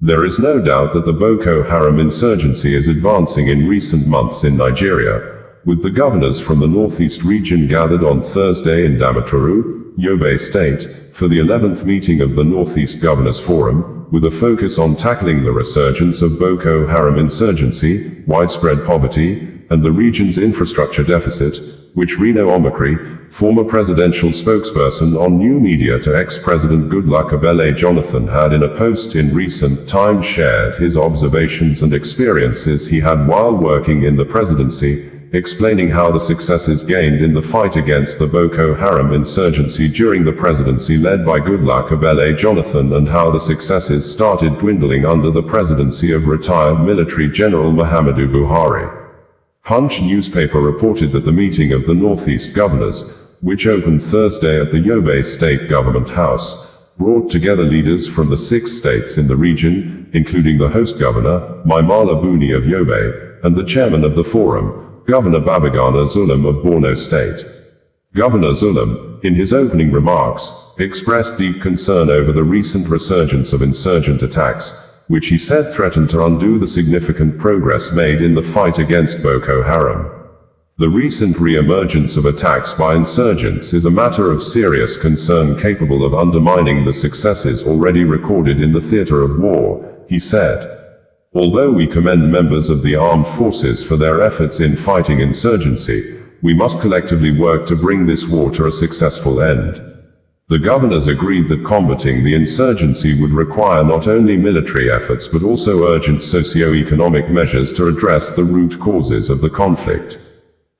There is no doubt that the Boko Haram insurgency is advancing in recent months in Nigeria, with the governors from the northeast region gathered on Thursday in Damaturu, Yobe State, for the 11th meeting of the Northeast Governors Forum, with a focus on tackling the resurgence of Boko Haram insurgency, widespread poverty, and the region's infrastructure deficit, which Reno Omokri, former presidential spokesperson on new media to ex-President Goodluck Ebele Jonathan, had in a post in recent times shared his observations and experiences he had while working in the presidency, explaining how the successes gained in the fight against the Boko Haram insurgency during the presidency led by Goodluck Ebele Jonathan and how the successes started dwindling under the presidency of retired military General Muhammadu Buhari. Punch newspaper reported that the meeting of the Northeast governors, which opened Thursday at the Yobe State Government House, brought together leaders from the 6 states in the region, including the host governor, Maimala Buni of Yobe, and the chairman of the forum, Governor Babagana Zulum of Borno State. Governor Zulum, in his opening remarks, expressed deep concern over the recent resurgence of insurgent attacks, which he said threatened to undo the significant progress made in the fight against Boko Haram. The recent re-emergence of attacks by insurgents is a matter of serious concern capable of undermining the successes already recorded in the theater of war, he said. Although we commend members of the armed forces for their efforts in fighting insurgency, we must collectively work to bring this war to a successful end. The governors agreed that combating the insurgency would require not only military efforts but also urgent socio-economic measures to address the root causes of the conflict.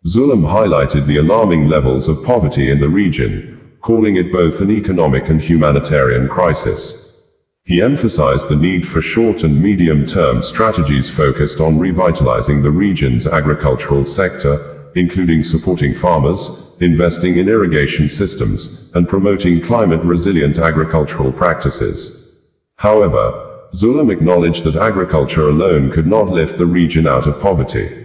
Zulum highlighted the alarming levels of poverty in the region, calling it both an economic and humanitarian crisis. He emphasized the need for short and medium-term strategies focused on revitalizing the region's agricultural sector, including supporting farmers, investing in irrigation systems, and promoting climate-resilient agricultural practices. However, Zulum acknowledged that agriculture alone could not lift the region out of poverty.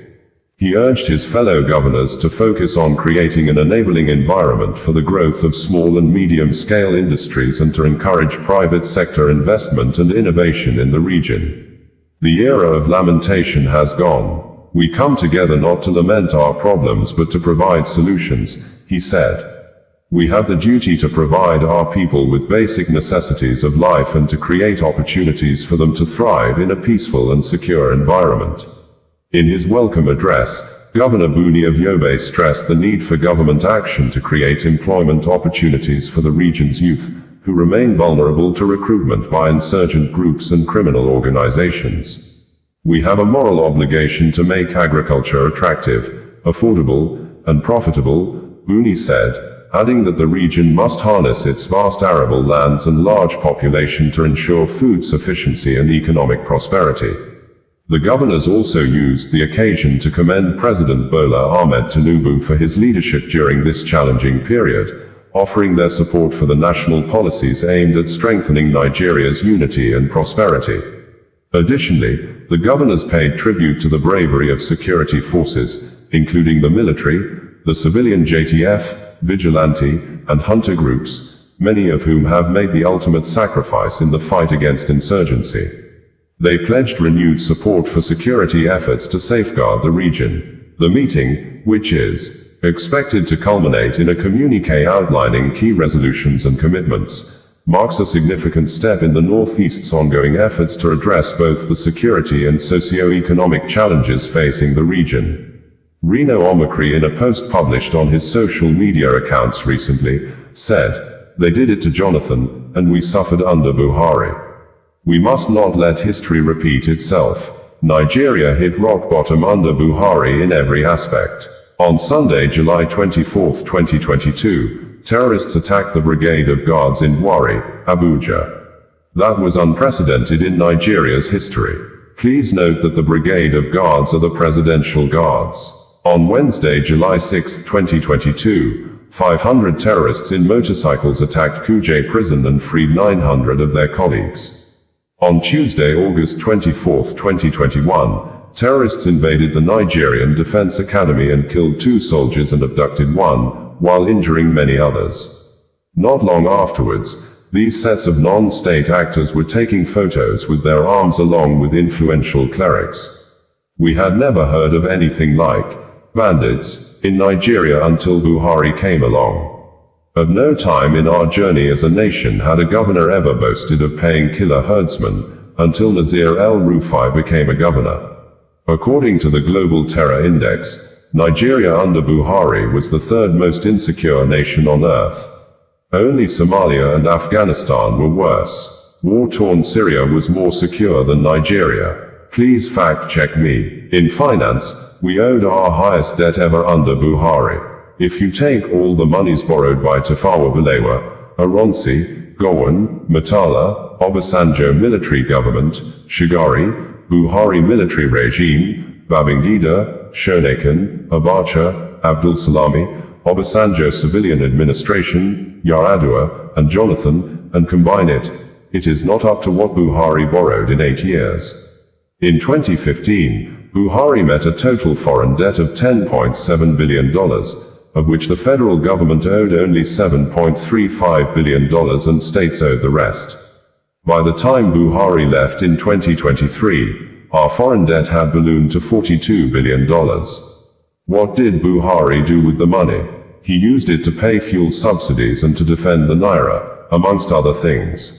He urged his fellow governors to focus on creating an enabling environment for the growth of small and medium-scale industries and to encourage private sector investment and innovation in the region. The era of lamentation has gone. We come together not to lament our problems but to provide solutions, he said. We have the duty to provide our people with basic necessities of life and to create opportunities for them to thrive in a peaceful and secure environment. In his welcome address, Governor Buni of Yobe stressed the need for government action to create employment opportunities for the region's youth, who remain vulnerable to recruitment by insurgent groups and criminal organizations. We have a moral obligation to make agriculture attractive, affordable, and profitable, Buni said, adding that the region must harness its vast arable lands and large population to ensure food sufficiency and economic prosperity. The governors also used the occasion to commend President Bola Ahmed Tinubu for his leadership during this challenging period, offering their support for the national policies aimed at strengthening Nigeria's unity and prosperity. Additionally, the governors paid tribute to the bravery of security forces, including the military, the civilian JTF, vigilante, and hunter groups, many of whom have made the ultimate sacrifice in the fight against insurgency. They pledged renewed support for security efforts to safeguard the region. The meeting, which is expected to culminate in a communiqué outlining key resolutions and commitments, marks a significant step in the Northeast's ongoing efforts to address both the security and socio-economic challenges facing the region. Reno Omokri, in a post published on his social media accounts recently, said, "They did it to Jonathan, and we suffered under Buhari. We must not let history repeat itself. Nigeria hit rock bottom under Buhari in every aspect." On Sunday, July 24, 2022, terrorists attacked the Brigade of Guards in Warri, Abuja. That was unprecedented in Nigeria's history. Please note that the Brigade of Guards are the Presidential Guards. On Wednesday, July 6, 2022, 500 terrorists in motorcycles attacked Kuje prison and freed 900 of their colleagues. On Tuesday, August 24, 2021, terrorists invaded the Nigerian Defense Academy and killed 2 soldiers and abducted 1, while injuring many others. Not long afterwards, these sets of non-state actors were taking photos with their arms along with influential clerics. We had never heard of anything like bandits in Nigeria until Buhari came along. At no time in our journey as a nation had a governor ever boasted of paying killer herdsmen, until Nasir El-Rufai became a governor. According to the Global Terror Index, Nigeria under Buhari was the third most insecure nation on earth. Only Somalia and Afghanistan were worse. War-torn Syria was more secure than Nigeria. Please fact-check me. In finance, we owed our highest debt ever under Buhari. If you take all the monies borrowed by Tafawa Balewa, Aronsi, Gowon, Murtala, Obasanjo military government, Shigari, Buhari military regime, Babangida, Shonekan, Abacha, Abdul Salami, Obasanjo civilian administration, Yar'Adua, and Jonathan, and combine it, it is not up to what Buhari borrowed in 8 years. In 2015, Buhari met a total foreign debt of $10.7 billion, of which the federal government owed only $7.35 billion and states owed the rest. By the time Buhari left in 2023, our foreign debt had ballooned to $42 billion. What did Buhari do with the money? He used it to pay fuel subsidies and to defend the Naira, amongst other things.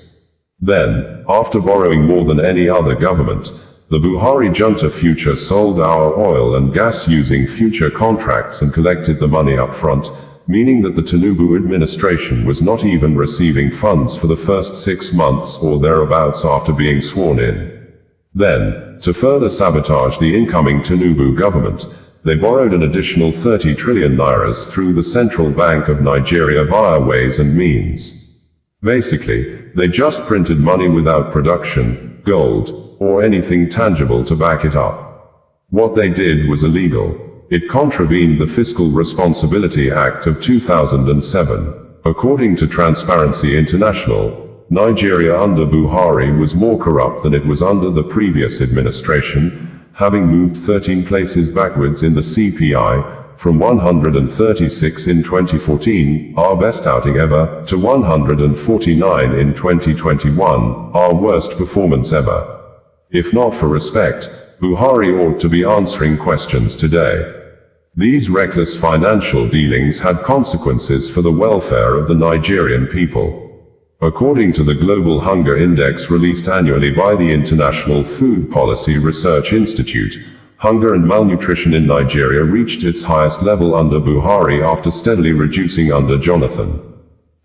Then, after borrowing more than any other government, the Buhari junta future sold our oil and gas using future contracts and collected the money up front, meaning that the Tinubu administration was not even receiving funds for the first 6 months or thereabouts after being sworn in. Then, to further sabotage the incoming Tinubu government, they borrowed an additional 30 trillion nairas through the Central Bank of Nigeria via ways and means. Basically, they just printed money without production, gold, or anything tangible to back it up. What they did was illegal. It contravened the Fiscal Responsibility Act of 2007. According to Transparency International, Nigeria under Buhari was more corrupt than it was under the previous administration, having moved 13 places backwards in the CPI, from 136 in 2014, our best outing ever, to 149 in 2021, our worst performance ever. If not for respect, Buhari ought to be answering questions today. These reckless financial dealings had consequences for the welfare of the Nigerian people. According to the Global Hunger Index released annually by the International Food Policy Research Institute, hunger and malnutrition in Nigeria reached its highest level under Buhari after steadily reducing under Jonathan.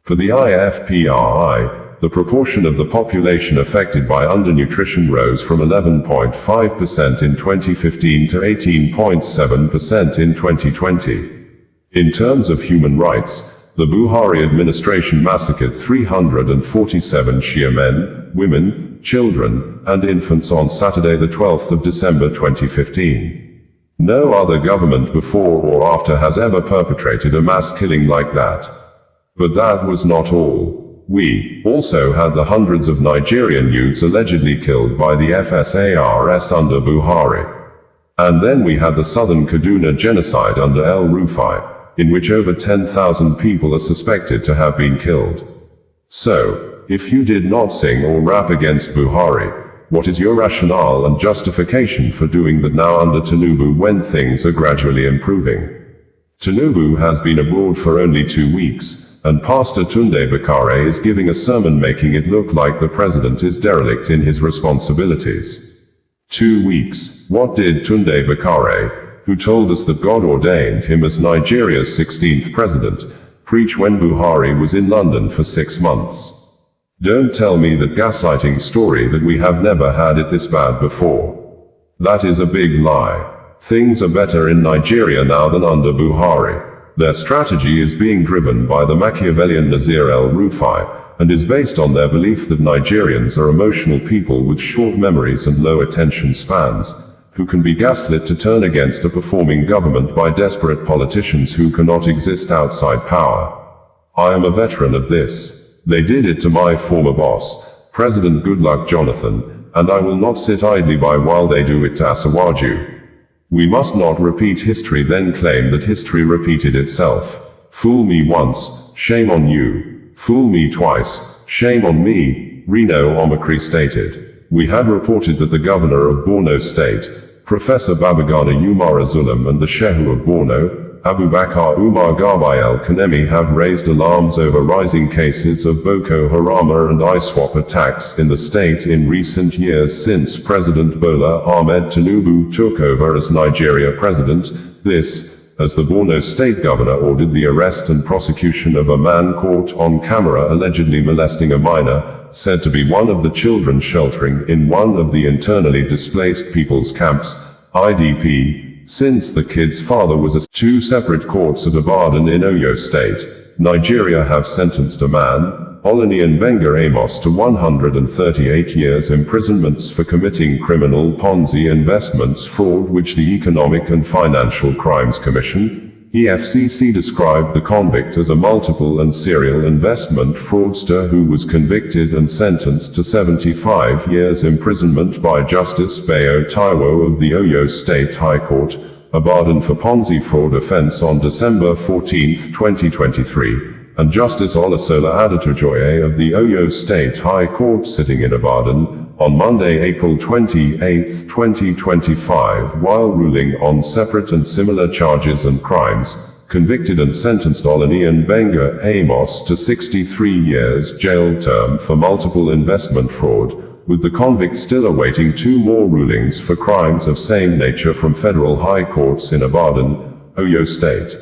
For the IFPRI, the proportion of the population affected by undernutrition rose from 11.5% in 2015 to 18.7% in 2020. In terms of human rights, the Buhari administration massacred 347 Shia men, women, children, and infants on Saturday the 12th of December 2015. No other government before or after has ever perpetrated a mass killing like that. But that was not all. We also had the hundreds of Nigerian youths allegedly killed by the FSARS under Buhari. And then we had the southern Kaduna genocide under El-Rufai, in which over 10,000 people are suspected to have been killed. So, if you did not sing or rap against Buhari, what is your rationale and justification for doing that now under Tinubu when things are gradually improving? Tinubu has been abroad for only 2 weeks, and Pastor Tunde Bakare is giving a sermon making it look like the president is derelict in his responsibilities. 2 weeks. What did Tunde Bakare, who told us that God ordained him as Nigeria's 16th president, preach when Buhari was in London for 6 months? Don't tell me that gaslighting story that we have never had it this bad before. That is a big lie. Things are better in Nigeria now than under Buhari. Their strategy is being driven by the Machiavellian Nasir El-Rufai, and is based on their belief that Nigerians are emotional people with short memories and low attention spans, who can be gaslit to turn against a performing government by desperate politicians who cannot exist outside power. I am a veteran of this. They did it to my former boss, President Goodluck Jonathan, and I will not sit idly by while they do it to Asiwaju. We must not repeat history then claim that history repeated itself. Fool me once, shame on you. Fool me twice, "Shame on me," Reno Omokri stated. "We had reported that the governor of Borno State, Professor Babagana Umar Zulum, and the Shehu of Borno, Abubakar Umar Garba el-Kanemi, have raised alarms over rising cases of Boko Haram and ISWAP attacks in the state in recent years since President Bola Ahmed Tinubu took over as Nigeria president. This, as the Borno State governor ordered the arrest and prosecution of a man caught on camera allegedly molesting a minor, said to be one of the children sheltering in one of the internally displaced people's camps, IDP, since the kid's father was a two separate courts at Ibadan in Oyo State, Nigeria have sentenced a man, Olaniyan Benga Amos, to 138 years imprisonment for committing criminal Ponzi investments fraud, which the Economic and Financial Crimes Commission, EFCC, described the convict as a multiple and serial investment fraudster who was convicted and sentenced to 75 years imprisonment by Justice Bayo Taiwo of the Oyo State High Court, Ibadan, for Ponzi fraud offense on December 14, 2023, and Justice Olusola Adetujoye of the Oyo State High Court sitting in Ibadan, on Monday, April 28, 2025, while ruling on separate and similar charges and crimes, convicted and sentenced Olaniyan Benga Amos to 63 years jail term for multiple investment fraud, with the convict still awaiting two more rulings for crimes of same nature from federal high courts in Ibadan, Oyo State.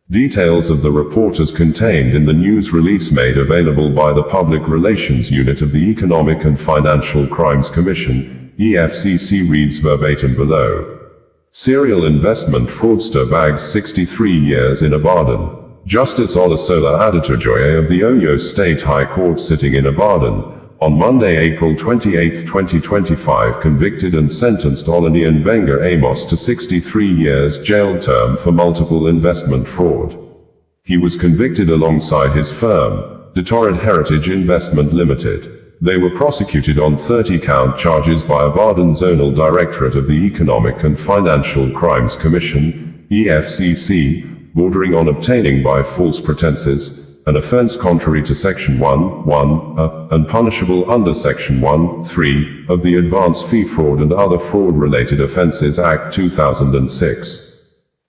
Details of the report as contained in the news release made available by the Public Relations Unit of the Economic and Financial Crimes Commission, EFCC, reads verbatim below. Serial investment fraudster bags 63 years in Ibadan. Justice Olusola Adetujoye of the Oyo State High Court sitting in Ibadan, on Monday, April 28, 2025, convicted and sentenced Olaniyan Benga Amos to 63 years jail term for multiple investment fraud. He was convicted alongside his firm, Detorred Heritage Investment Limited. They were prosecuted on 30-count charges by Ibadan Zonal Directorate of the Economic and Financial Crimes Commission, EFCC, bordering on obtaining by false pretenses, an offense contrary to Section 1(1) and punishable under Section 1(3) of the Advance Fee Fraud and Other Fraud-Related Offences Act 2006.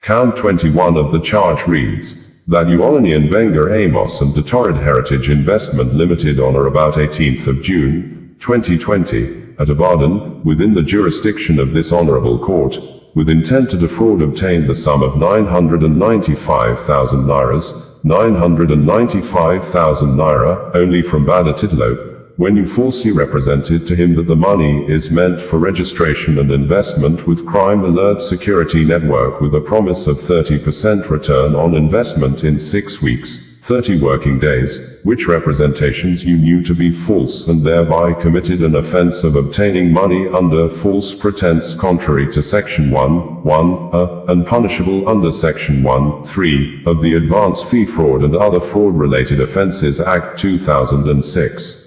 Count 21 of the charge reads, that Olaniyan Benga Amos and Detorred Heritage Investment Limited on or about 18th of June, 2020, at Ibadan, within the jurisdiction of this Honorable Court, with intent to defraud, obtained the sum of 995,000 nairas, 995,000 naira, only from Bada Titlope, when you falsely represented to him that the money is meant for registration and investment with Crime Alert Security Network, with a promise of 30% return on investment in 6 weeks, 30 working days, which representations you knew to be false, and thereby committed an offense of obtaining money under false pretense contrary to Section 1(1) and punishable under Section 1(3) of the Advance Fee Fraud and Other Fraud-Related Offences Act 2006.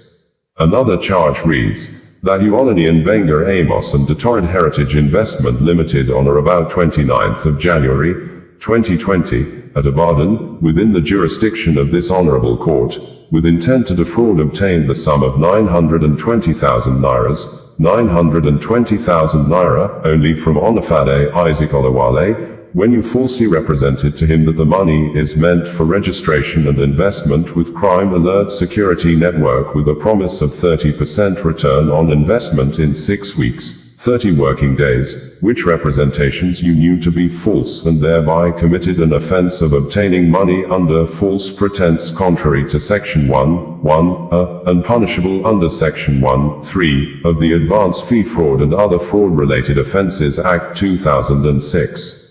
Another charge reads, that Olaniyan Benga Amos and Detorred Heritage Investment Limited on or about 29th of January, 2020, at Ibadan, within the jurisdiction of this Honorable Court, with intent to defraud, obtained the sum of 920,000 nairas, 920,000 naira, only from Onifade Isaac Olawale, when you falsely represented to him that the money is meant for registration and investment with Crime Alert Security Network, with a promise of 30% return on investment in 6 weeks, 30 working days, which representations you knew to be false, and thereby committed an offense of obtaining money under false pretense contrary to Section 1(1) and punishable under Section 1(3) of the Advance Fee Fraud and Other Fraud-Related Offences Act 2006.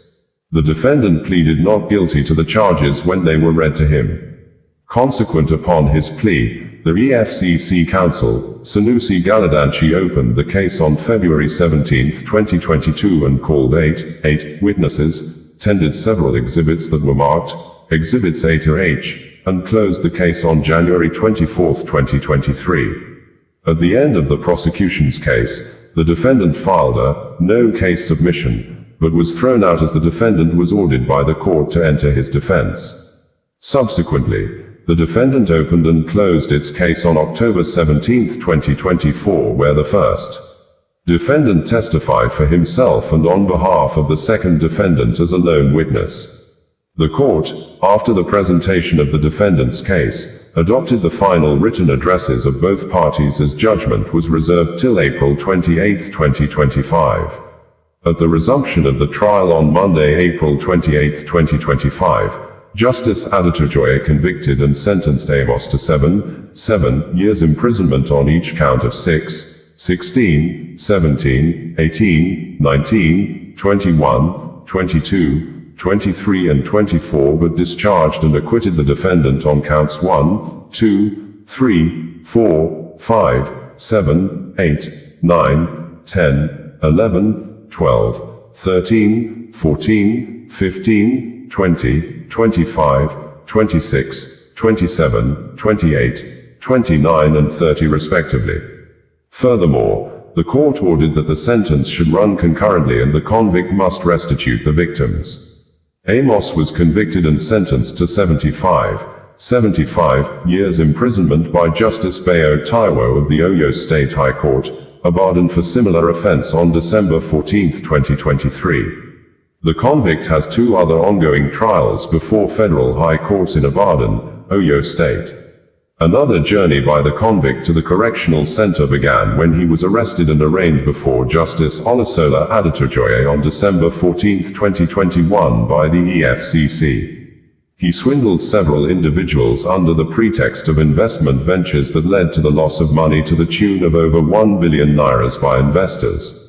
The defendant pleaded not guilty to the charges when they were read to him. Consequent upon his plea, the EFCC counsel, Sanusi Galadanchi, opened the case on February 17, 2022 and called eight witnesses, tendered several exhibits that were marked Exhibits A to H, and closed the case on January 24, 2023. At the end of the prosecution's case, the defendant filed a no case submission, but was thrown out as the defendant was ordered by the court to enter his defense. Subsequently, the defendant opened and closed its case on October 17, 2024, where the first defendant testified for himself and on behalf of the second defendant as a lone witness. The court, after the presentation of the defendant's case, adopted the final written addresses of both parties as judgment was reserved till April 28, 2025. At the resumption of the trial on Monday, April 28, 2025, Justice Adetujoye convicted and sentenced Amos to 7 years imprisonment on each count of 6, 16, 17, 18, 19, 21, 22, 23 and 24, but discharged and acquitted the defendant on counts 1, 2, 3, 4, 5, 7, 8, 9, 10, 11, 12, 13, 14, 15, 20, 25, 26, 27, 28, 29 and 30 respectively. Furthermore, the court ordered that the sentence should run concurrently and the convict must restitute the victims. Amos was convicted and sentenced to 75 years imprisonment by Justice Bayo Taiwo of the Oyo State High Court, Ibadan, for similar offense on December 14, 2023. The convict has 2 other ongoing trials before federal high courts in Ibadan, Oyo State. Another journey by the convict to the correctional center began when he was arrested and arraigned before Justice Olusola Adetujoye on December 14, 2021 by the EFCC. He swindled several individuals under the pretext of investment ventures that led to the loss of money to the tune of over 1 billion naira by investors.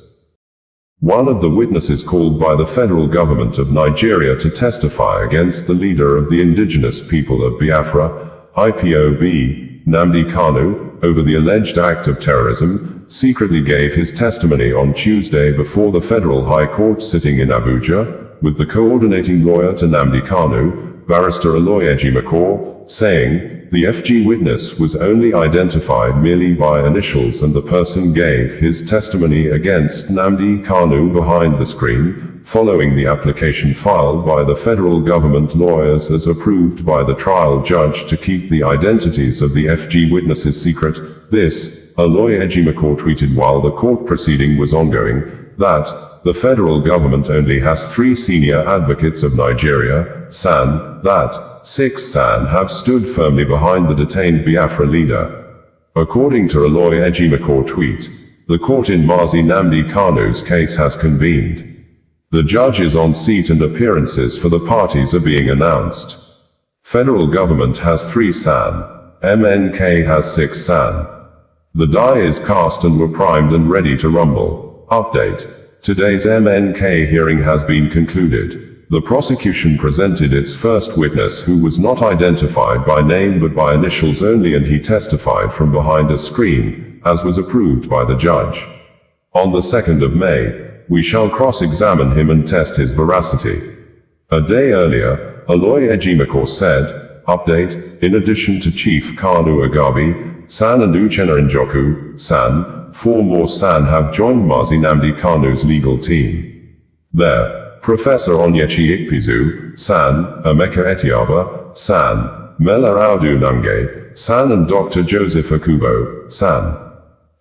One of the witnesses called by the federal government of Nigeria to testify against the leader of the indigenous people of Biafra, IPOB, Nnamdi Kanu, over the alleged act of terrorism, secretly gave his testimony on Tuesday before the Federal High Court sitting in Abuja, with the coordinating lawyer to Nnamdi Kanu, Barrister Aloy Ejimakor, saying, "The FG witness was only identified merely by initials and the person gave his testimony against Nnamdi Kanu behind the screen, following the application filed by the federal government lawyers as approved by the trial judge to keep the identities of the FG witnesses secret." This, Aloy Ejimakor tweeted while the court proceeding was ongoing, that the federal government only has 3 senior advocates of Nigeria, SAN, that 6 SAN have stood firmly behind the detained Biafra leader. According to Aloy Ejimakor tweet, the court in Mazi Nnamdi Kanu's case has convened. The judge is on seat and appearances for the parties are being announced. Federal government has 3 SAN. MNK has 6 SAN. The die is cast and we're primed and ready to rumble. Update. Today's MNK hearing has been concluded. The prosecution presented its first witness who was not identified by name but by initials only, and he testified from behind a screen, as was approved by the judge. On the 2nd of May, we shall cross-examine him and test his veracity. A day earlier, Aloy Ejimakor said, update, in addition to Chief Kanu Agabi, SAN and Uchenna Njoku, SAN, 4 more SAN have joined Mazi Nnamdi Kanu's legal team. There, Professor Onyechi Ikpizu, SAN, Emeka Etiaba, SAN, Mela Audu Nange, SAN and Dr. Joseph Akubo, SAN.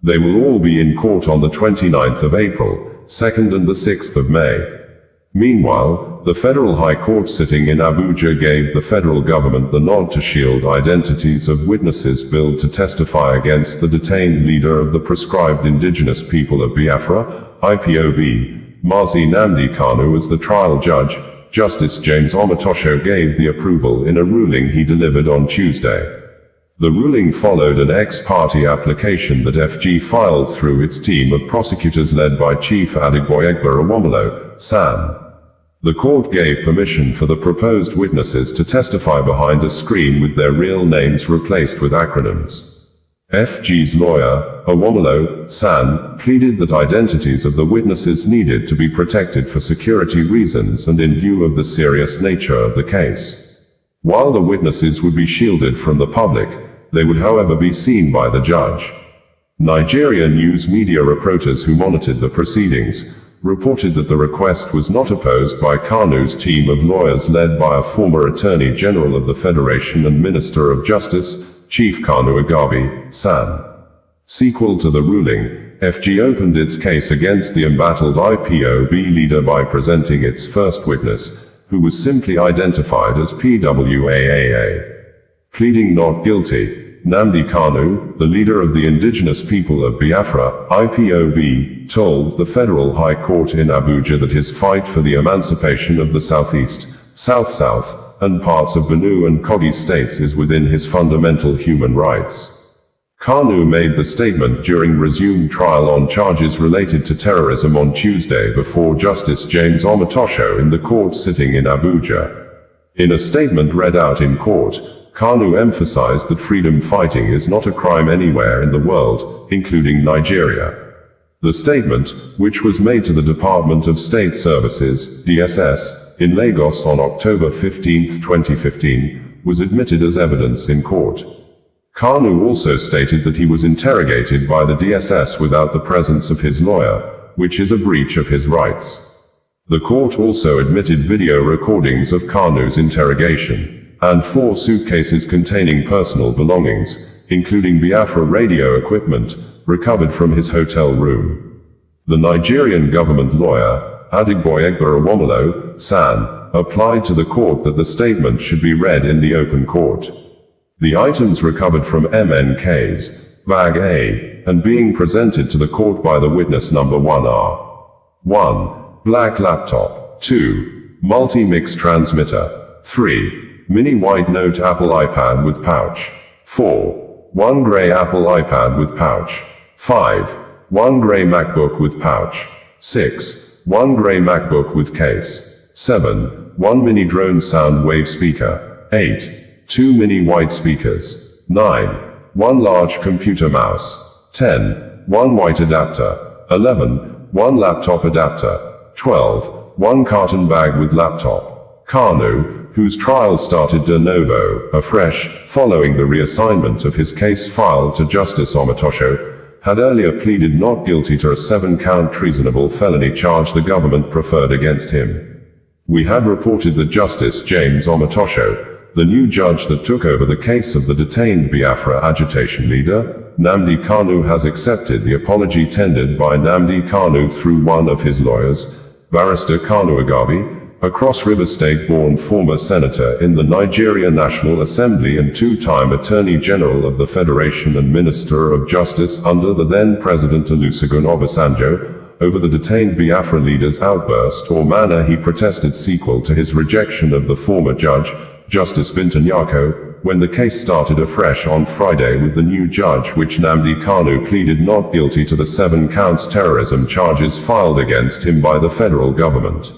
They will all be in court on the 29th of April, 2nd and the 6th of May. Meanwhile, the Federal High Court sitting in Abuja gave the federal government the nod to shield identities of witnesses billed to testify against the detained leader of the proscribed indigenous people of Biafra, IPOB, Mazi Nnamdi Kanu, as the trial judge. Justice James Omotosho gave the approval in a ruling he delivered on Tuesday. The ruling followed an ex-parte application that FG filed through its team of prosecutors led by Chief Adigboyegba Awomolo, SAN. The court gave permission for the proposed witnesses to testify behind a screen with their real names replaced with acronyms. FG's lawyer, Awomolo, SAN, pleaded that identities of the witnesses needed to be protected for security reasons and in view of the serious nature of the case. While the witnesses would be shielded from the public, they would however be seen by the judge. Nigeria news media reporters who monitored the proceedings reported that the request was not opposed by Kanu's team of lawyers led by a former Attorney General of the Federation and Minister of Justice, Chief Kanu Agabi, San. Sequel to the ruling, FG opened its case against the embattled IPOB leader by presenting its first witness, who was simply identified as PWAAA. Pleading not guilty, Nnamdi Kanu, the leader of the indigenous people of Biafra, IPOB, told the Federal High Court in Abuja that his fight for the emancipation of the Southeast, South-South, and parts of Benue and Kogi states is within his fundamental human rights. Kanu made the statement during resumed trial on charges related to terrorism on Tuesday before Justice James Omotosho in the court sitting in Abuja. In a statement read out in court, Kanu emphasized that freedom fighting is not a crime anywhere in the world, including Nigeria. The statement, which was made to the Department of State Services, DSS, in Lagos on October 15, 2015, was admitted as evidence in court. Kanu also stated that he was interrogated by the DSS without the presence of his lawyer, which is a breach of his rights. The court also admitted video recordings of Kanu's interrogation, and 4 suitcases containing personal belongings, including Biafra radio equipment, recovered from his hotel room. The Nigerian government lawyer, Adigboye Egberewomolo, San, applied to the court that the statement should be read in the open court. The items recovered from MNK's Bag A, and being presented to the court by the witness number 1 are 1. Black laptop. 2. Multi-mix transmitter. 3. Mini white note Apple iPad with pouch. 4. 1 gray Apple iPad with pouch. 5. 1 gray MacBook with pouch. 6. 1 gray MacBook with case. 7. 1 mini drone sound wave speaker. 8. 2 mini white speakers. 9. 1 large computer mouse. 10. 1 white adapter. 11. 1 laptop adapter. 12. 1 carton bag with laptop. Kanu, whose trial started de novo, afresh, following the reassignment of his case filed to Justice Omotosho, had earlier pleaded not guilty to a 7-count treasonable felony charge the government preferred against him. We had reported that Justice James Omotosho, the new judge that took over the case of the detained Biafra agitation leader, Nnamdi Kanu, has accepted the apology tendered by Nnamdi Kanu through one of his lawyers, Barrister Kanu Agabi, a Cross-River State-born former senator in the Nigeria National Assembly and 2-time Attorney General of the Federation and Minister of Justice under the then-President Olusegun Obasanjo, over the detained Biafra leader's outburst or manner he protested sequel to his rejection of the former judge, Justice Binta Nyako, when the case started afresh on Friday with the new judge, which Nnamdi Kanu pleaded not guilty to the 7 counts terrorism charges filed against him by the federal government.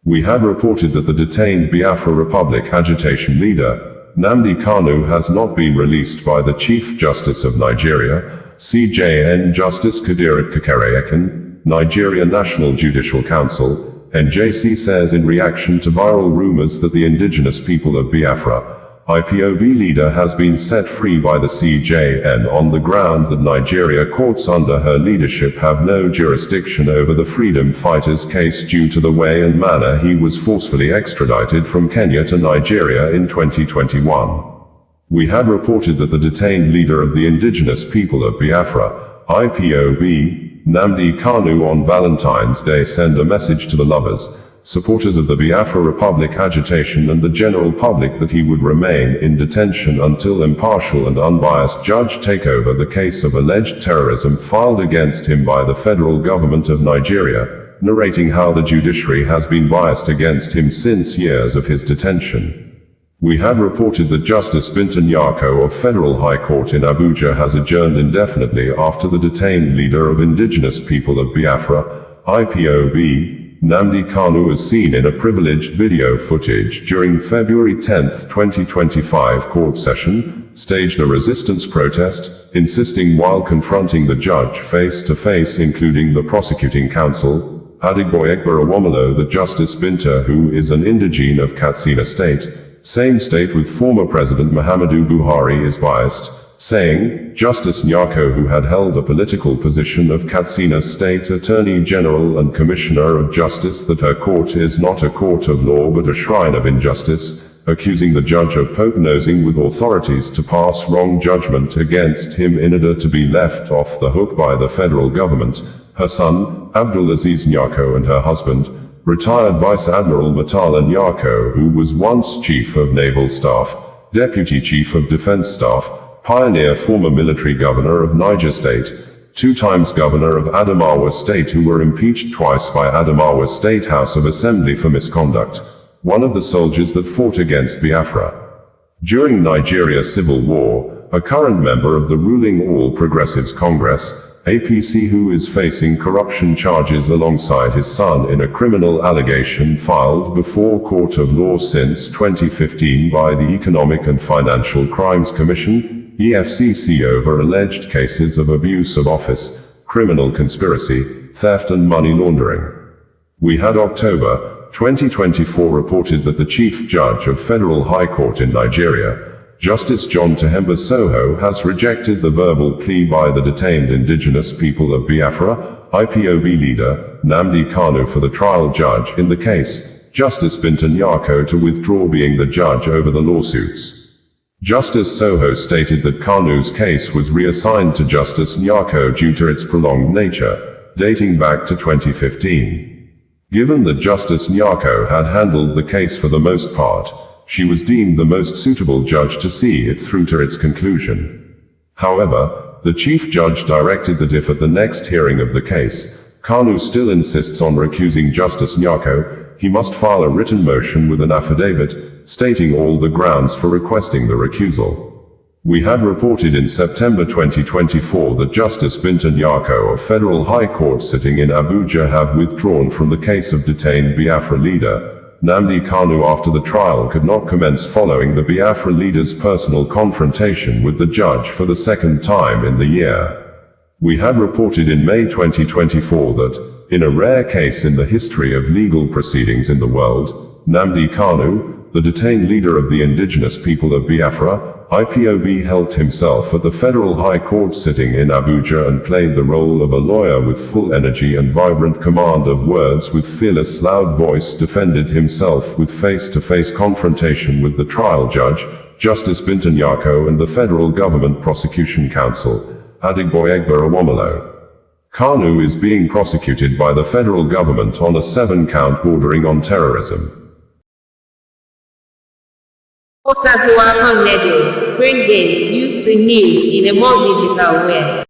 We had reported that the detained Biafra Republic agitation leader, Nnamdi Kanu, has not been released by the Chief Justice of Nigeria, CJN Justice Kadirat Kekere-Ekun, Nigeria National Judicial Council, NJC says in reaction to viral rumors that the indigenous people of Biafra, IPOB leader, has been set free by the CJN on the ground that Nigeria courts under her leadership have no jurisdiction over the freedom fighter's case due to the way and manner he was forcefully extradited from Kenya to Nigeria in 2021. We had reported that the detained leader of the indigenous people of Biafra, IPOB, Nnamdi Kanu, on Valentine's Day sent a message to the lovers, supporters of the Biafra Republic agitation and the general public that he would remain in detention until impartial and unbiased judge take over the case of alleged terrorism filed against him by the federal government of Nigeria, narrating how the judiciary has been biased against him since years of his detention. We had reported that Justice Binta Nyako of Federal High Court in Abuja has adjourned indefinitely after the detained leader of indigenous people of Biafra, IPOB, Nnamdi Kanu, is seen in a privileged video footage during February 10, 2025 court session, staged a resistance protest, insisting while confronting the judge face-to-face, including the prosecuting counsel, Adigboye Egberewomolo, that Justice Binta, who is an indigene of Katsina State, same state with former President Muhammadu Buhari, is biased, saying, Justice Nyako, who had held a political position of Katsina State Attorney General and Commissioner of Justice, that her court is not a court of law but a shrine of injustice, accusing the judge of poke-nosing with authorities to pass wrong judgment against him in order to be left off the hook by the federal government. Her son, Abdulaziz Nyako, and her husband, retired Vice Admiral Matala Nyako, who was once Chief of Naval Staff, Deputy Chief of Defense Staff, pioneer former military governor of Niger State, 2 times governor of Adamawa State, who were impeached twice by Adamawa State House of Assembly for misconduct, one of the soldiers that fought against Biafra during Nigeria's civil war, a current member of the ruling All Progressives Congress, APC, who is facing corruption charges alongside his son in a criminal allegation filed before court of law since 2015 by the Economic and Financial Crimes Commission, EFCC, over alleged cases of abuse of office, criminal conspiracy, theft and money laundering. We had October 2024 reported that the Chief Judge of Federal High Court in Nigeria, Justice John Tahemba Soho, has rejected the verbal plea by the detained indigenous people of Biafra, IPOB leader, Nnamdi Kanu, for the trial judge in the case, Justice Binta Nyako, to withdraw being the judge over the lawsuits. Justice Soho stated that Kanu's case was reassigned to Justice Nyako due to its prolonged nature, dating back to 2015. Given that Justice Nyako had handled the case for the most part, she was deemed the most suitable judge to see it through to its conclusion. However, the Chief Judge directed that if at the next hearing of the case, Kanu still insists on recusing Justice Nyako, he must file a written motion with an affidavit, stating all the grounds for requesting the recusal. We had reported in September 2024 that Justice Binta Nyako of Federal High Court sitting in Abuja have withdrawn from the case of detained Biafra leader Nnamdi Kanu after the trial could not commence following the Biafra leader's personal confrontation with the judge for the second time in the year. We had reported in May 2024 that, in a rare case in the history of legal proceedings in the world, Nnamdi Kanu, the detained leader of the indigenous people of Biafra, IPOB, helped himself at the Federal High Court sitting in Abuja and played the role of a lawyer with full energy and vibrant command of words, with fearless loud voice defended himself with face-to-face confrontation with the trial judge, Justice Binta Nyako, and the Federal Government Prosecution Counsel, Adigboyegba Awomolo. Kanu is being prosecuted by the federal government on a 7-count bordering on terrorism. Osazuwa Connedo, bringing you the news in a more digital way.